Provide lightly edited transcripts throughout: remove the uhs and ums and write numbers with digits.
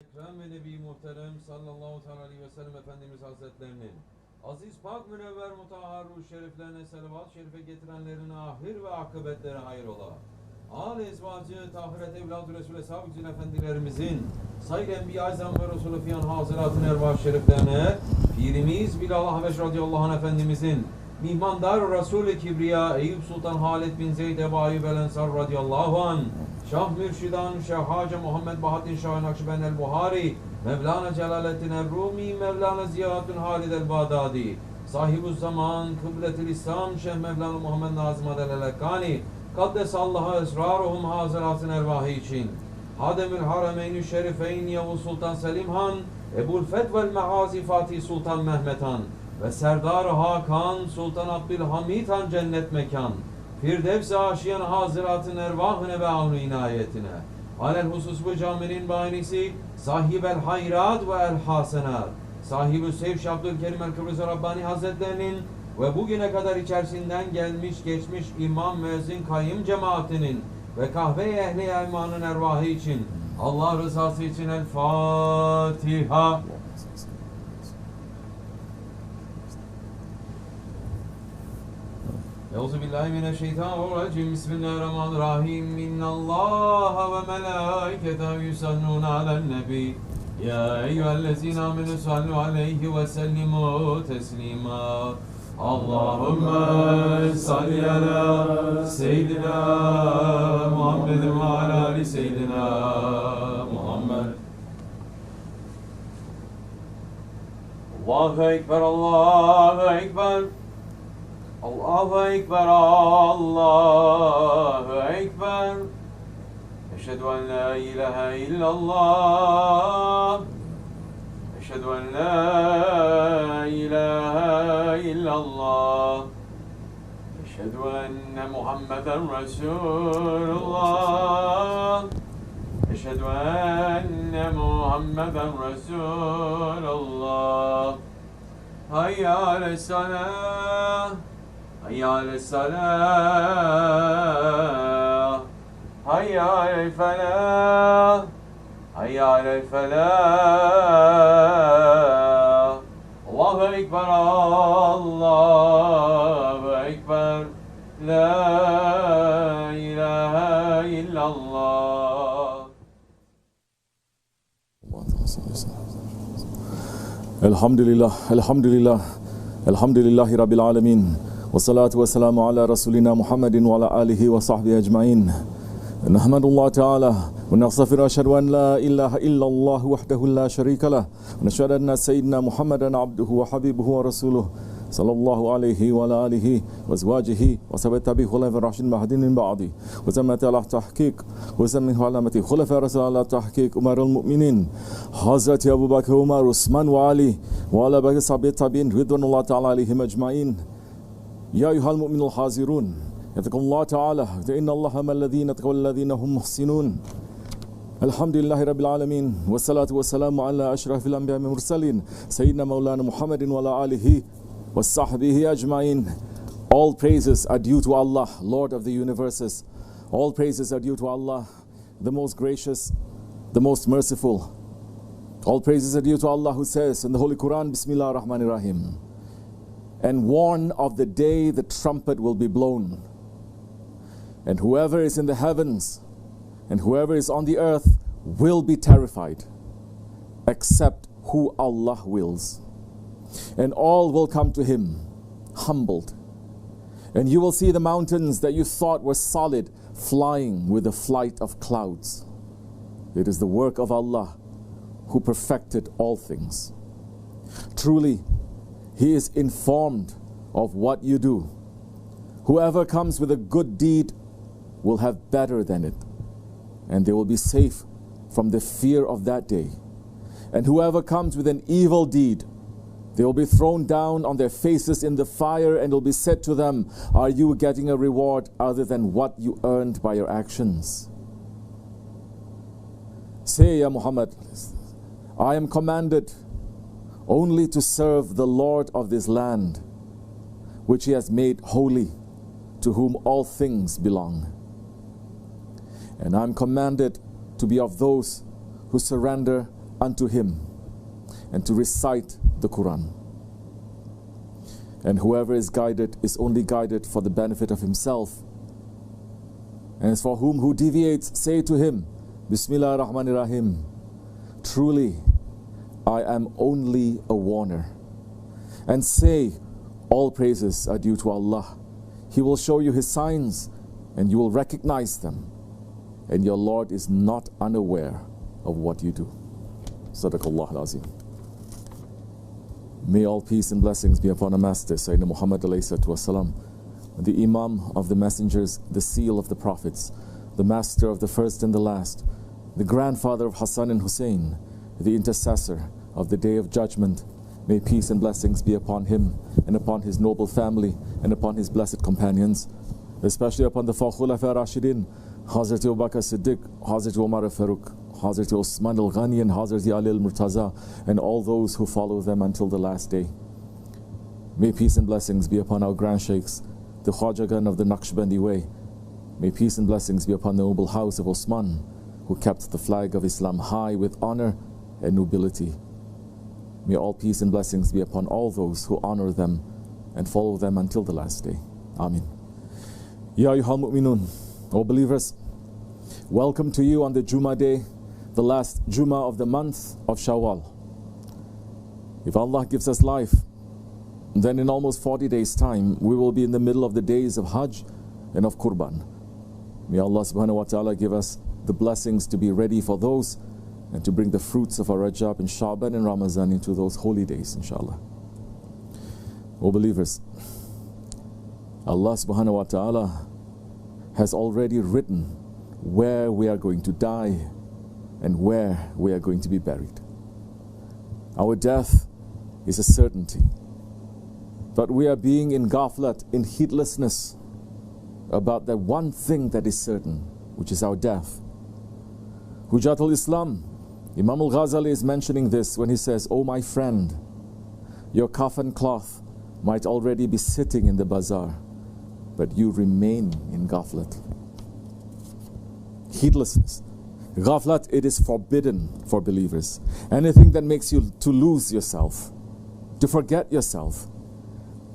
Ekrem ve Nebi Muhterem sallallahu aleyhi ve sellem Efendimiz Hazretlerinin aziz, pak, münevver, mutahhar ruh şeriflerine selavat şerife getirenlerin ahir ve akıbetleri hayır ola. Âl-i ezvacı, tahiret evlad-ı Resul Eshab-ı Cin Efendilerimizin sayr Enbiya Azam ve Resulü Fiyan Hazıratın ervah şeriflerine Pirimiz Bilal Habeş radıyallahu anh Efendimizin mihmandar Resul-i Kibriya Eyüp Sultan Halid bin Zeyd Ebu Ayyub el Ensar radıyallahu anh Şah Mürşidan Şeyh Hacı Muhammed Bahattin Şah Nakşibend el-Buhari Mevlana Celaleddin el-Rumi Mevlana Ziyahattin Halid el-Bağdadi Sahib-ü Zaman Kıblet-i İslam Şeyh Mevlana Muhammed Nazım Adel el-Ekkani Kaddesallaha esraruhum hazıratın ervahı için Hademül Harameyn-i Şerifeyn Yavuz Sultan Selim Han Ebul Fetvel Meazi Fatih Sultan Mehmet Han ve Serdar Hakan Sultan Abdülhamid Han cennet mekan Firdevs-i Aşiyan hazıratın ervahine ve avnu inayetine alel husus bu caminin bahanesi sahibel hayrat ve el hasenat sahibi Sevş Abdülkerim el-Kıbrıs Rabbani Hazretlerinin ve bugüne kadar içerisinden gelmiş geçmiş imam, müezzin, kayyım cemaatinin ve kahve-i ehli elmanın ervahı için Allah rızası için El Fatiha. Euzubillahimineşşeytanirracim. Bismillahirrahmanirrahim. İnnallâhe ve melâiketehu yusallûne alen-nebî. Ya eyyühellezîne âmenû sallu aleyhi ve sellimû teslîmâ. Allahümme salli ala seyyidina Muhammedin ve ala ali seyyidina Muhammed. Allahu Ekber, Allahu Ekber. Allahu Ekber, Allahu Ekber. Eşhedü en la ilahe illallah. Eşhedü en la ilahe illallah. Eşhedü enne Muhammeden Resulullah. Eşhedü enne Muhammeden Resulullah. Hayya ale's-salâh. Hayya ale's-salâh. Hayya alel-felâh. Hayya alel-felâh. Allahu Ekber, Allahu Ekber. La ilahe illallah. Elhamdülillah, elhamdülillah, elhamdülillahi Rabbil alemin. Ve salatu ve selamu ala Resulina Muhammedin ve ala alihi ve sahbihi ecmain. Nahmedullah Teala ve nagfir eşhedü en la ilahe illallah vahdehu la şerike leh ve neşhedü enne seyyidina Muhammeden abduhu ve habibuhu ve resuluh sallallahu aleyhi ve alihi ve ezvacihi ve sebet tabi hulefâ raşidin mahdinin ba'di ve zemmeti ala tahkik ve zemmihi alameti hulefâ resul ala tahkik umarul mu'minin Hazreti Ebu Bakr, Umar, Osman ve Ali ve ala bakı sahabe tabi'in ridvanullah Teala aleyhim ecmain. Ya eyyuhel mu'minul hazirun Yatakullah Teala ve innallaha ma'allezîne teqvellezîne hum muhsinun. Elhamdülillahi Rabbil alemin ve salatu ve selamu ala eşrafil enbiya ve mursalin Seyyidina Mevlana Muhammedin ve ala alihi ve sahbihi ecmain. All praises are due to Allah, Lord of the universes. All praises are due to Allah, the most gracious, the most merciful. All praises are due to Allah who says in the Holy Quran, Bismillah ar-Rahman ar-Rahim, and warn of the day the trumpet will be blown. And whoever is in the heavens and whoever is on the earth will be terrified, except who Allah wills. And all will come to Him, humbled. And you will see the mountains that you thought were solid, flying with the flight of clouds. It is the work of Allah who perfected all things. Truly, He is informed of what you do. Whoever comes with a good deed will have better than it, and they will be safe from the fear of that day. And whoever comes with an evil deed, they will be thrown down on their faces in the fire, and it will be said to them, are you getting a reward other than what you earned by your actions? Say, Ya Muhammad, I am commanded only to serve the Lord of this land, which He has made holy, to whom all things belong. And I am commanded to be of those who surrender unto him and to recite the Quran. And whoever is guided is only guided for the benefit of himself. And as for who deviates, say to him, Bismillah ar-Rahman ar-Rahim, truly I am only a warner. And say, all praises are due to Allah. He will show you His signs and you will recognize them. And your Lord is not unaware of what you do. Sadaqallah al-Azim. May all peace and blessings be upon our Master, Sayyidina Muhammad alayhi wasalam, the Imam of the messengers, the seal of the prophets, the master of the first and the last, the grandfather of Hassan and Hussein, the intercessor of the Day of Judgment. May peace and blessings be upon him and upon his noble family and upon his blessed companions, especially upon the four Khulafa Rashidin, Hazrat Abu Bakr Siddiq, Hazrat Umar Farooq, Hazrat Osman al-Ghani and Hazrat Ali al-Murtaza, and all those who follow them until the last day. May peace and blessings be upon our Grand Sheikhs, the Khwajagan of the Naqshbandi way. May peace and blessings be upon the noble house of Osman, who kept the flag of Islam high with honor and nobility. May all peace and blessings be upon all those who honor them and follow them until the last day. Ameen. Ya ayyuhal mu'minun, O believers, welcome to you on the Jummah day, the last Jummah of the month of Shawwal. If Allah gives us life, then in almost 40 days' time, we will be in the middle of the days of Hajj and of Qurban. May Allah subhanahu wa ta'ala give us the blessings to be ready for those and to bring the fruits of our Rajab and Sha'ban and Ramazan into those holy days, inshallah. O believers, Allah subhanahu wa ta'ala has already written where we are going to die and where we are going to be buried. Our death is a certainty, but we are being in ghaflat, in heedlessness about that one thing that is certain, which is our death. Hujjatul Islam, Imam al-Ghazali is mentioning this when he says, "Oh my friend, your coffin cloth might already be sitting in the bazaar, but you remain in ghaflat." Heedlessness. Ghaflat, it is forbidden for believers. Anything that makes you to lose yourself, to forget yourself,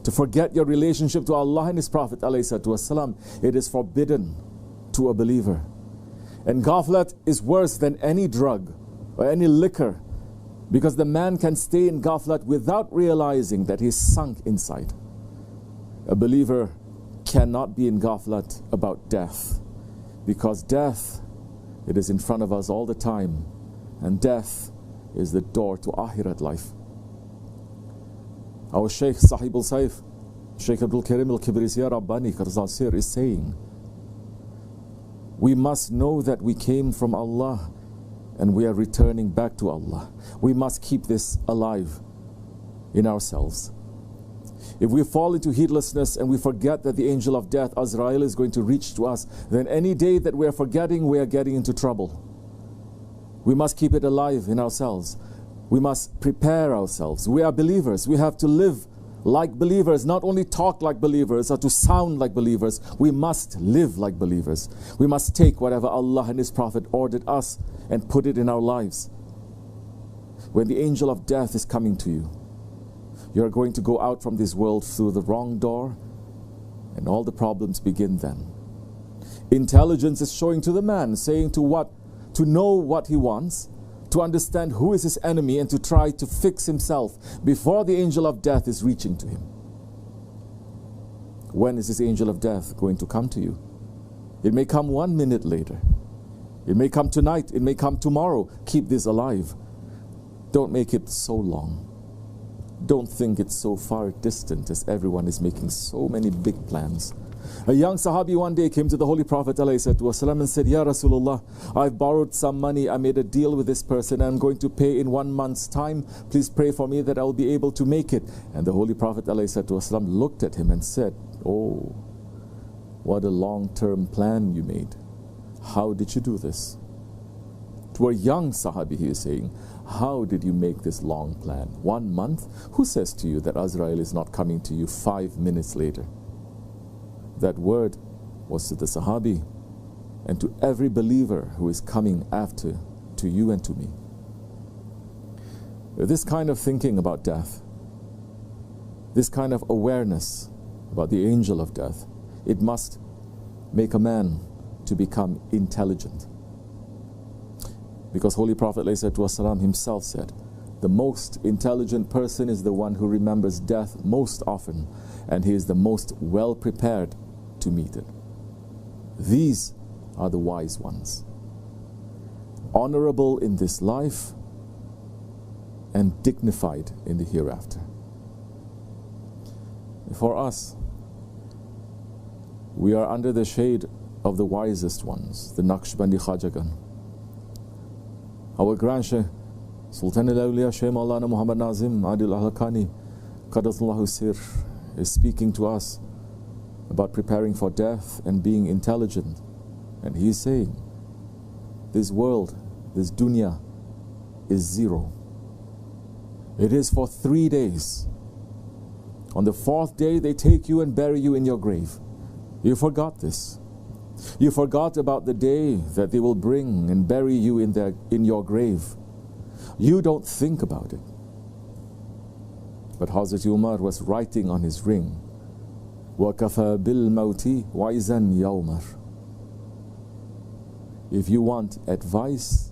to forget your relationship to Allah and His Prophet ﷺ, it is forbidden to a believer. And ghaflat is worse than any drug or any liquor, because the man can stay in ghaflat without realizing that he's sunk inside. A believer cannot be in ghaflat about death, because death, it is in front of us all the time, and death is the door to Akhirat life. Our Shaykh Sahib al-Saif, Shaykh Abdul Karim al-Kibrisiya Rabbani Karzasir, is saying, we must know that we came from Allah and we are returning back to Allah. We must keep this alive in ourselves. If we fall into heedlessness and we forget that the angel of death, Azrael, is going to reach to us, then any day that we are forgetting, we are getting into trouble. We must keep it alive in ourselves. We must prepare ourselves. We are believers. We have to live like believers, not only talk like believers or to sound like believers. We must live like believers. We must take whatever Allah and His Prophet ordered us and put it in our lives. When the angel of death is coming to you, you are going to go out from this world through the wrong door, and all the problems begin then. Intelligence is showing to the man, saying to know what he wants, to understand who is his enemy, and to try to fix himself before the angel of death is reaching to him. When is this angel of death going to come to you? It may come 1 minute later. It may come tonight. It may come tomorrow. Keep this alive. Don't make it so long. Don't think it's so far distant as everyone is making so many big plans. A young Sahabi one day came to the Holy Prophet ﷺ and said, "Ya Rasulullah, I've borrowed some money. I made a deal with this person and I'm going to pay in 1 month's time. Please pray for me that I'll be able to make it." And the Holy Prophet ﷺ looked at him and said, "Oh, what a long-term plan you made. How did you do this?" To a young Sahabi, he is saying, how did you make this long plan? 1 month? Who says to you that Azrael is not coming to you 5 minutes later? That word was to the Sahabi and to every believer who is coming after, to you and to me. This kind of thinking about death, this kind of awareness about the angel of death, it must make a man to become intelligent. Because Holy Prophet ﷺ himself said, the most intelligent person is the one who remembers death most often, and he is the most well prepared to meet it. These are the wise ones, honorable in this life and dignified in the hereafter. For us, we are under the shade of the wisest ones, the Naqshbandi Khajagan. Our Grand Shaykh, Sultan al-Awliya Shaykh Maulana Muhammad Nazim Adil al-Haqqani Qaddasallahu Sir, is speaking to us about preparing for death and being intelligent. And he is saying, this world, this dunya, is zero. It is for 3 days. On the 4th day, they take you and bury you in your grave. You forgot this. You forgot about the day that they will bring and bury you in your grave. You don't think about it. But Hazrat Umar was writing on his ring, وَكَفَى بِالْمَوْتِ وَعِزًا يَوْمَرْ. If you want advice,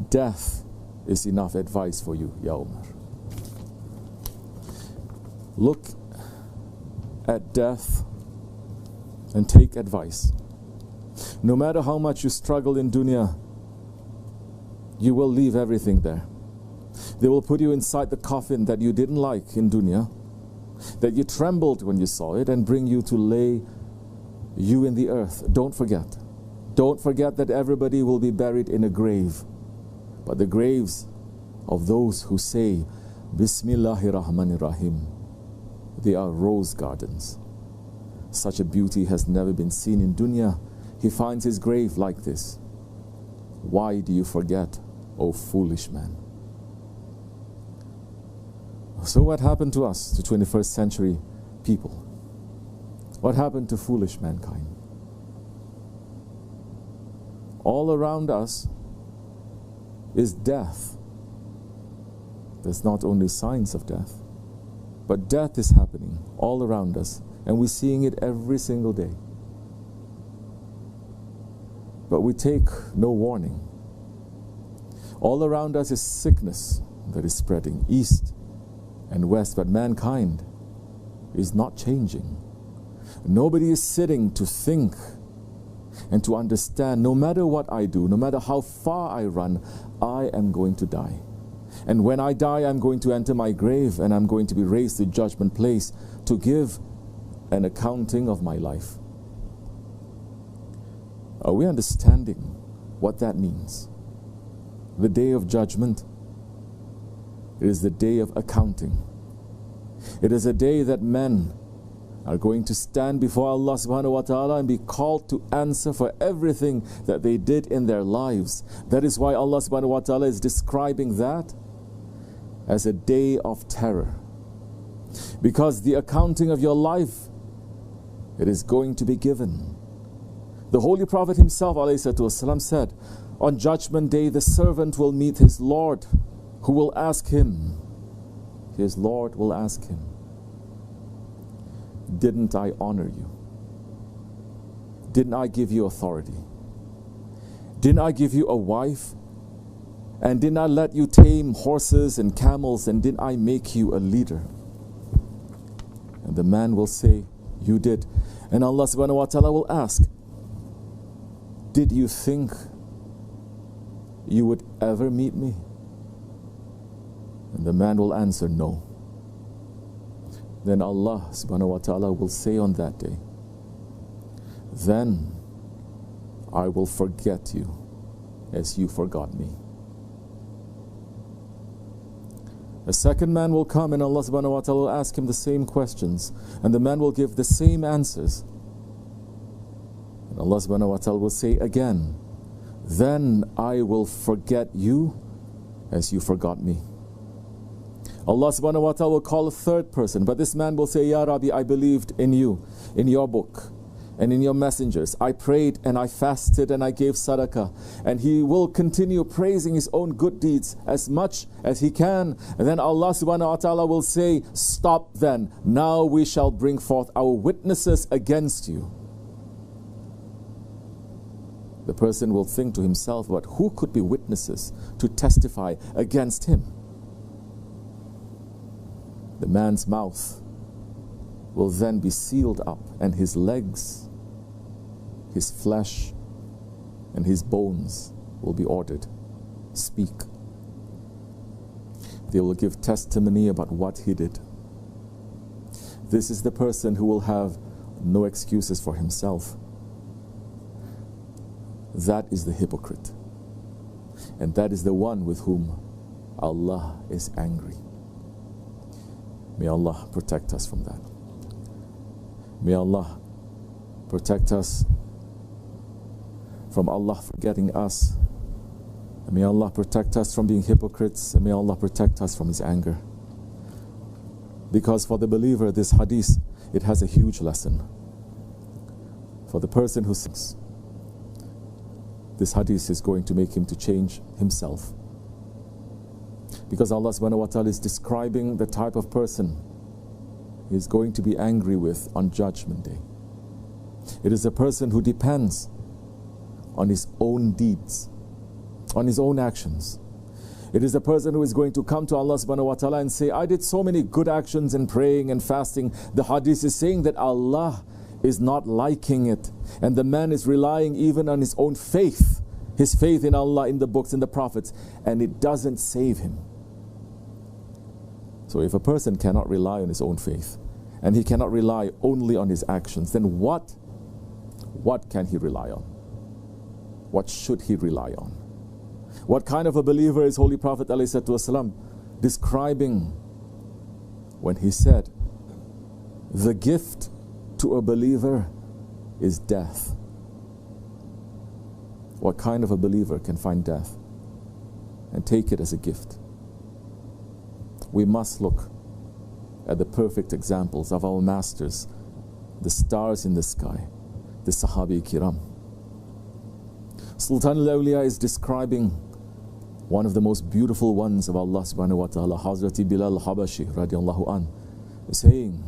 death is enough advice for you, Ya Umar. Look at death and take advice. No matter how much you struggle in dunya, you will leave everything there. They will put you inside the coffin that you didn't like in dunya, that you trembled when you saw it, and bring you to lay you in the earth. Don't forget. Don't forget that everybody will be buried in a grave. But the graves of those who say, Bismillahir Rahmanir Rahim, they are rose gardens. Such a beauty has never been seen in dunya. He finds his grave like this. Why do you forget, O foolish man? So what happened to us, to 21st century people? What happened to foolish mankind? All around us is death. There's not only signs of death, but death is happening all around us, and we're seeing it every single day. But we take no warning. All around us is sickness that is spreading east and west, but mankind is not changing. Nobody is sitting to think and to understand, no matter what I do, no matter how far I run, I am going to die. And when I die, I'm going to enter my grave, and I'm going to be raised to judgment place to give an accounting of my life. Are we understanding what that means? The day of judgment, it is the day of accounting. It is a day that men are going to stand before Allah subhanahu wa ta'ala and be called to answer for everything that they did in their lives. That is why Allah subhanahu wa ta'ala is describing that as a day of terror. Because the accounting of your life, it is going to be given. The Holy Prophet himself ﷺ said, on Judgment Day the servant will meet his Lord, who will ask him, his Lord will ask him, didn't I honor you? Didn't I give you authority? Didn't I give you a wife? And didn't I let you tame horses and camels? And didn't I make you a leader? And the man will say, you did. And Allah subhanahu wa ta'ala will ask, did you think you would ever meet me? And the man will answer, no. Then Allah subhanahu wa ta'ala will say on that day, then I will forget you as you forgot me. A second man will come, and Allah subhanahu wa ta'ala will ask him the same questions, and the man will give the same answers. And Allah subhanahu wa ta'ala will say again, then I will forget you as you forgot me. Allah subhanahu wa ta'ala will call a third person, but this man will say, Ya Rabbi, I believed in you, in your book, and in your messengers. I prayed and I fasted and I gave sadaqah. And he will continue praising his own good deeds as much as he can. And then Allah subhanahu wa ta'ala will say, stop then. Now we shall bring forth our witnesses against you. The person will think to himself, but who could be witnesses to testify against him? The man's mouth will then be sealed up, and his legs, his flesh, and his bones will be ordered. Speak. They will give testimony about what he did. This is the person who will have no excuses for himself. That is the hypocrite. And that is the one with whom Allah is angry. May Allah protect us from that. May Allah protect us from Allah forgetting us. And may Allah protect us from being hypocrites. And may Allah protect us from His anger. Because for the believer, this hadith, it has a huge lesson. For the person who sins, this hadith is going to make him to change himself. Because Allah subhanahu wa ta'ala is describing the type of person He is going to be angry with on Judgment Day. It is a person who depends on his own deeds, on his own actions. It is a person who is going to come to Allah subhanahu wa ta'ala and say, I did so many good actions in praying and fasting. The hadith is saying that Allah is not liking it. And the man is relying even on his own faith, his faith in Allah, in the books, in the prophets, and it doesn't save him. So if a person cannot rely on his own faith, and he cannot rely only on his actions, then what can he rely on? What should he rely on? What kind of a believer is Holy Prophet ﷺ describing when he said, the gift to a believer is death? What kind of a believer can find death and take it as a gift? We must look at the perfect examples of our masters, the stars in the sky, the Sahabi Kiram. Sultan al-Awliya is describing one of the most beautiful ones of Allah subhanahu wa ta'ala, Hazrati Bilal Habashi radiallahu an, saying,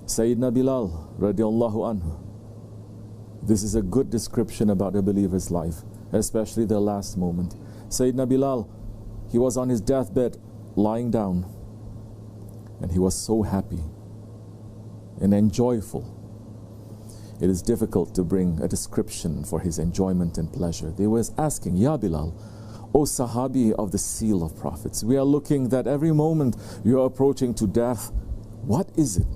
Sayyidina Bilal radiallahu anhu, this is a good description about a believer's life, especially the last moment. Sayyidina Bilal, he was on his deathbed, lying down, and he was so happy and joyful. It is difficult to bring a description for his enjoyment and pleasure. They were asking, Ya Bilal, O Sahabi of the seal of prophets, we are looking that every moment you are approaching to death. What is it?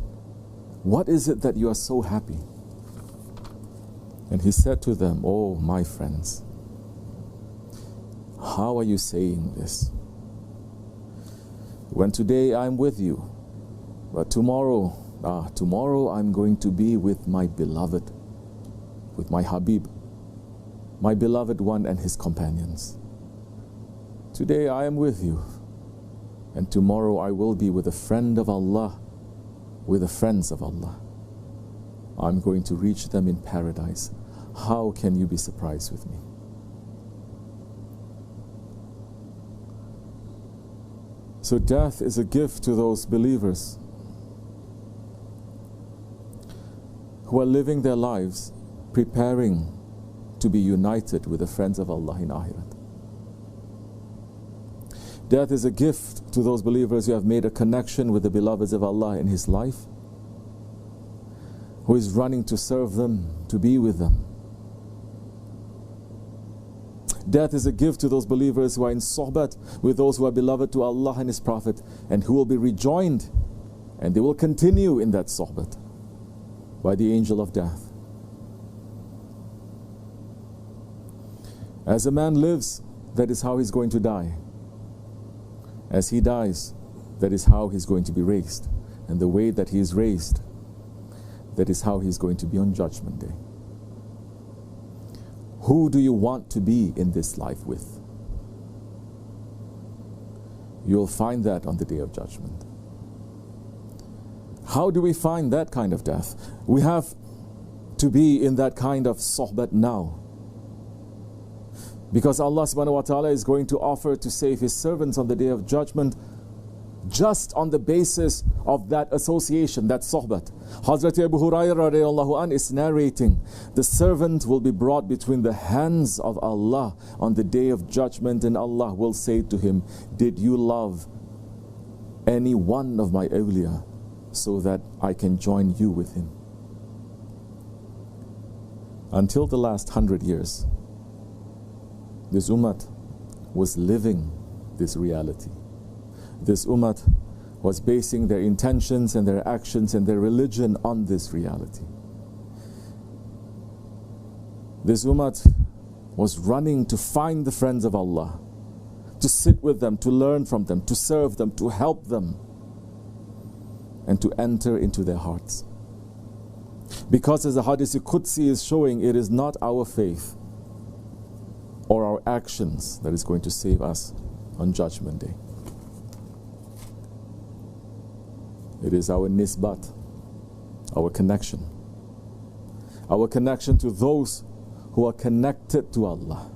What is it that you are so happy? And he said to them, oh my friends, how are you saying this? When today I'm with you, but tomorrow I'm going to be with my beloved, with my Habib, my beloved one and his companions. Today I am with you, and tomorrow I will be with a friend of Allah, with the friends of Allah. I'm going to reach them in paradise. How can you be surprised with me? So death is a gift to those believers who are living their lives preparing to be united with the friends of Allah in Akhirat. Death is a gift to those believers who have made a connection with the beloveds of Allah in His life, who is running to serve them, to be with them. Death is a gift to those believers who are in sohbat with those who are beloved to Allah and His Prophet, and who will be rejoined, and they will continue in that sohbat by the angel of death. As a man lives, that is how he's going to die. As he dies, that is how he's going to be raised. And the way that he is raised, that is how he's going to be on Judgment Day. Who do you want to be in this life with? You'll find that on the Day of Judgment. How do we find that kind of death? We have to be in that kind of sohbat now. Because Allah subhanahu wa ta'ala is going to offer to save His servants on the Day of Judgment just on the basis of that association, that sohbat. Hazrat Abu Hurairah radiallahu anh is narrating, the servant will be brought between the hands of Allah on the Day of Judgment, and Allah will say to him, did you love any one of my awliya so that I can join you with him? Until the last 100 years, this ummah was living this reality. This ummah was basing their intentions and their actions and their religion on this reality. This ummah was running to find the friends of Allah, to sit with them, to learn from them, to serve them, to help them, and to enter into their hearts. Because as the Hadith Qudsi is showing, it is not our faith or our actions that is going to save us on Judgment Day. It is our nisbat, our connection to those who are connected to Allah.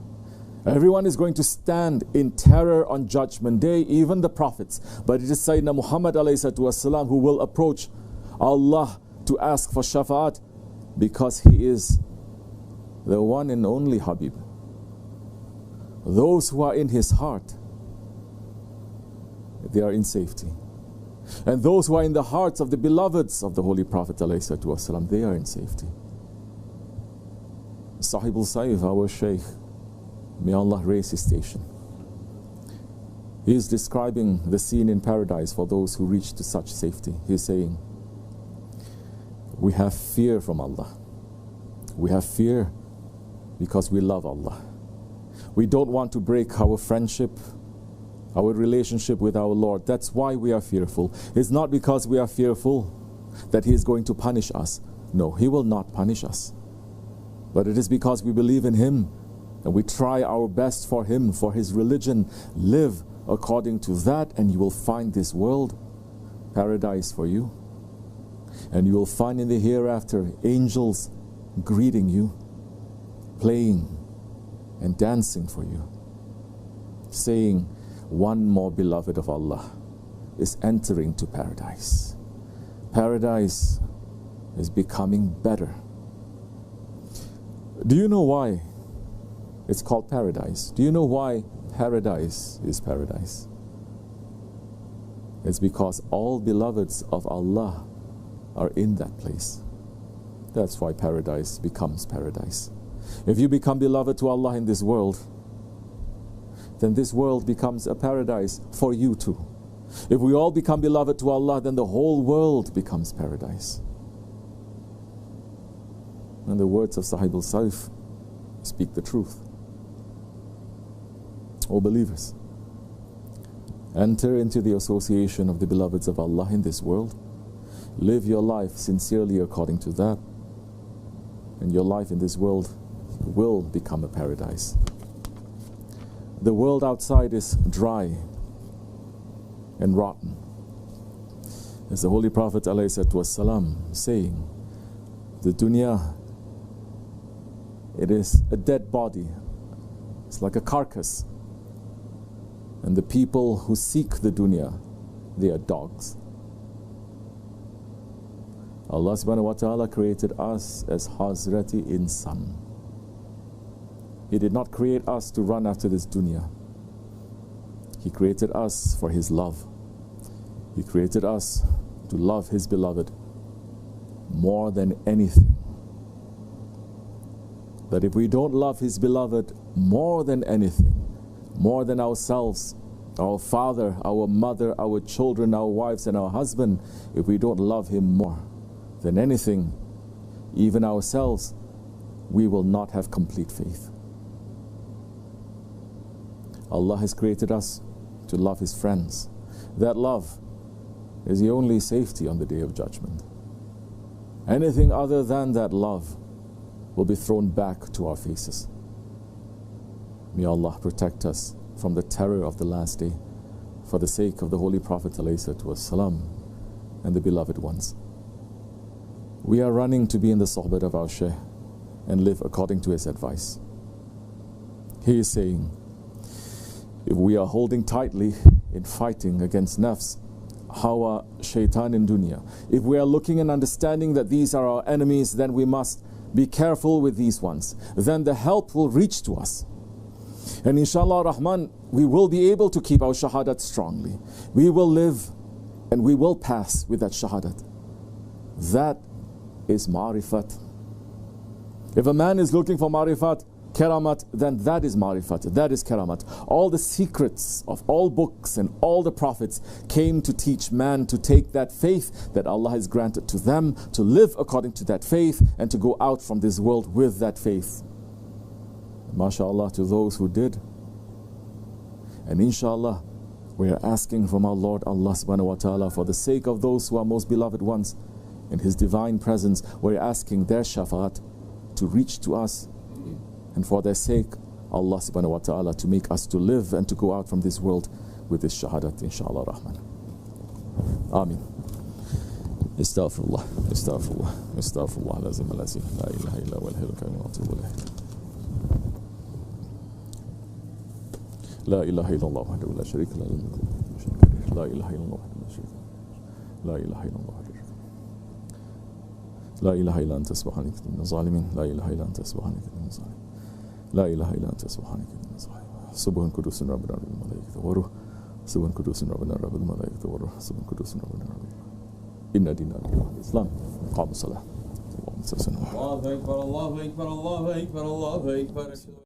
Everyone is going to stand in terror on Judgment Day, even the prophets. But it is Sayyidina Muhammad ﷺ who will approach Allah to ask for shafa'at, because he is the one and only Habib. Those who are in his heart, they are in safety. And those who are in the hearts of the beloveds of the Holy Prophet ﷺ, they are in safety. Sahibul Saif, our Shaykh, may Allah raise his station, he is describing the scene in paradise for those who reach to such safety. He is saying, we have fear from Allah. We have fear because we love Allah. We don't want to break our friendship, our relationship with our Lord. That's why we are fearful. It's not because we are fearful that He is going to punish us. No, He will not punish us. But it is because we believe in Him and we try our best for Him, for His religion. Live according to that, and you will find this world paradise for you. And you will find in the hereafter angels greeting you, playing and dancing for you, saying, one more beloved of Allah is entering to paradise. Paradise is becoming better. Do you know why it's called paradise? Do you know why paradise is paradise? It's because all beloveds of Allah are in that place. That's why paradise becomes paradise. If you become beloved to Allah in this world, then this world becomes a paradise for you too. If we all become beloved to Allah, then the whole world becomes paradise. And the words of Sahib al-Saif speak the truth. O believers, enter into the association of the beloveds of Allah in this world. Live your life sincerely according to that, and your life in this world will become a paradise. The world outside is dry and rotten. As the Holy Prophet ﷺ saying, the dunya, it is a dead body. It's like a carcass. And the people who seek the dunya, they are dogs. Allah subhanahu wa ta'ala created us as Hazrati Insan. He did not create us to run after this dunya. He created us for His love. He created us to love His beloved more than anything. That if we don't love His beloved more than anything, more than ourselves, our father, our mother, our children, our wives and our husband, if we don't love Him more than anything, even ourselves, we will not have complete faith. Allah has created us to love His friends. That love is the only safety on the Day of Judgment. Anything other than that love will be thrown back to our faces. May Allah protect us from the terror of the last day, for the sake of the Holy Prophet ﷺ and the beloved ones. we are running to be in the sohbet of our Shaykh and live according to his advice. He is saying, if we are holding tightly in fighting against nafs, hawa, shaitan in dunya, if we are looking and understanding that these are our enemies, then we must be careful with these ones. Then the help will reach to us. And inshallah Rahman, we will be able to keep our shahadat strongly. We will live and we will pass with that shahadat. That is ma'rifat. If a man is looking for ma'rifat, karamat, then that is ma'rifat, that is karamat. All the secrets of all books and all the prophets came to teach man to take that faith that Allah has granted to them, to live according to that faith, and to go out from this world with that faith. MashaAllah to those who did. And inshallah, we are asking from our Lord Allah subhanahu wa ta'ala, for the sake of those who are most beloved ones, in His divine presence, we are asking their shafaat to reach to us, and for their sake, Allah subhanahu wa ta'ala to make us to live and to go out from this world with this shahadat, inshallah Rahman. Ameen. Astaghfirullah, astaghfirullah, astaghfirullah, lazim al-azim, la ilaha illa wal hayyul qayyum wa atubu ilayh. La ilaha illallah wahdahu la sharika lahu, la ilaha illallah wahdahu la sharika lahu, la ilaha illallah wahdahu la ilaha illa anta subhanaka min az-zalimin, la ilaha illa anta subhanaka min az-zalimin. لا إله إلا أنت سبحانك إني ظالم. سبحان قدوس ربنا رب الملائكة والروح. سبحان قدوس ربنا رب الملائكة والروح. سبحان قدوس ربنا رب الملائكة. إن دين الإسلام قام الصلاة. الله أكبر الله أكبر الله أكبر الله أكبر.